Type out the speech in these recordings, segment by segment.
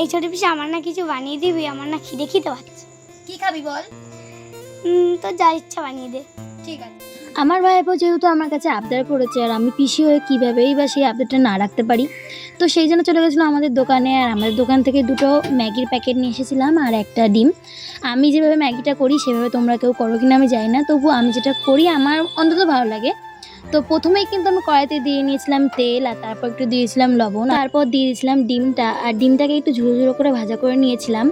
এই ছোট পিসে আমার না কিছু বানিয়ে দিবি, আমার না খিদে খিদে পাচ্ছে। কি খাবি বল? তো যা ইচ্ছা বানিয়ে দে। ঠিক আছে। আমার ভাইপো যেহেতু আমার কাছে আবদার করেছে, আর আমি পিসি হয়ে কীভাবেই বা সেই আবদারটা না রাখতে পারি, তো সেই জন্য চলে গেছিলো আমাদের দোকানে। আর আমাদের দোকান থেকে দুটো ম্যাগির প্যাকেট নিয়ে এসেছিলাম আর একটা ডিম। আমি যেভাবে ম্যাগিটা করি সেভাবে তোমরা কেউ করো কিনা আমি জানি না, তবু আমি যেটা করি আমার অন্তত ভালো লাগে। তো প্রথমেই কিন্তু আমি কড়াইতে দিয়ে নিয়েছিলাম তেল, আর তারপর একটু দিয়েছিলাম লবণ, তারপর দিয়ে দিয়েছিলাম ডিমটা। আর ডিমটাকে একটু ঝুড়ো ঝুড়ো করে ভাজা করে নিয়েছিলাম,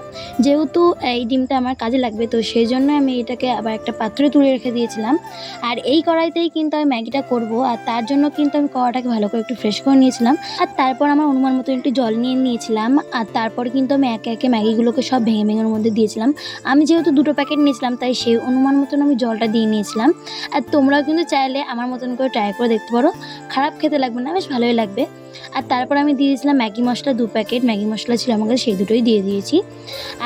যেহেতু এই ডিমটা আমার কাজে লাগবে, তো সেই জন্য আমি এটাকে আবার একটা পাত্রে তুলে রেখে দিয়েছিলাম। আর এই কড়াইতেই কিন্তু আমি ম্যাগিটা করব, আর তার জন্য কিন্তু আমি কড়াটাকে ভালো করে একটু ফ্রেশ করে নিয়েছিলাম। আর তারপর আমার অনুমান মতো একটু জল নিয়ে নিয়েছিলাম, আর তারপর কিন্তু আমি একে একে ম্যাগিগুলোকে সব ভেঙে ভেঙে ওর মধ্যে দিয়েছিলাম। আমি যেহেতু দুটো প্যাকেট নিয়েছিলাম তাই সেই অনুমান মতন আমি জলটা দিয়ে নিয়েছিলাম। আর তোমরাও কিন্তু চাইলে আমার মতন করে ট্রাই করে দেখতে পারো, খারাপ খেতে লাগবে না, বেশ ভালোই লাগবে। আর তারপর আমি দিয়ে দিয়েছিলাম ম্যাগি মশলা, 2 প্যাকেট ম্যাগি মশলা ছিল আমার কাছে, সেই দুটোই দিয়ে দিয়েছি।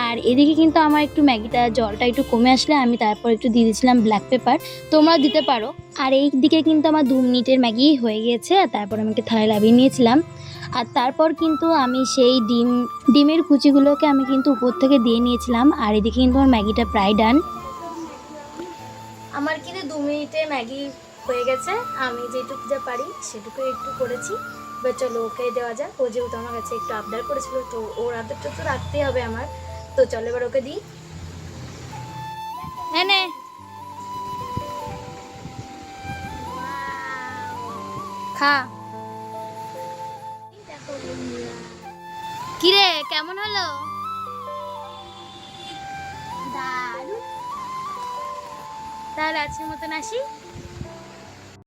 আর এদিকে কিন্তু আমার একটু ম্যাগিটা জলটা একটু কমে আসলে আমি তারপর একটু দিয়ে দিয়েছিলাম ব্ল্যাক পেপার, তোমরাও দিতে পারো। আর এই দিকে কিন্তু আমার 2 মিনিটের ম্যাগি হয়ে গিয়েছে। আর তারপর আমি একটা থালায় লাভিয়ে নিয়েছিলাম। আর তারপর কিন্তু আমি সেই ডিমের কুচিগুলোকে আমি কিন্তু উপর থেকে দিয়ে নিয়েছিলাম। আর এদিকে কিন্তু আমার ম্যাগিটা প্রায় ডান। আমার কিন্তু 2 মিনিটে ম্যাগি হয়ে গেছে। আমি যেটুকু যা পারি সেটুকু একটু করেছি। এবার চলো ওকে দেওয়া যাক। ও যেহেতু আমার কাছে একটু আবদার করেছিল, তো ওর আবদারটা তো রাখতেই হবে আমার। তো চলো এবার ওকে দিই। এনে খা। কিরে কেমন হলো? দারুণ। তাহলে আজকের মতন আসি।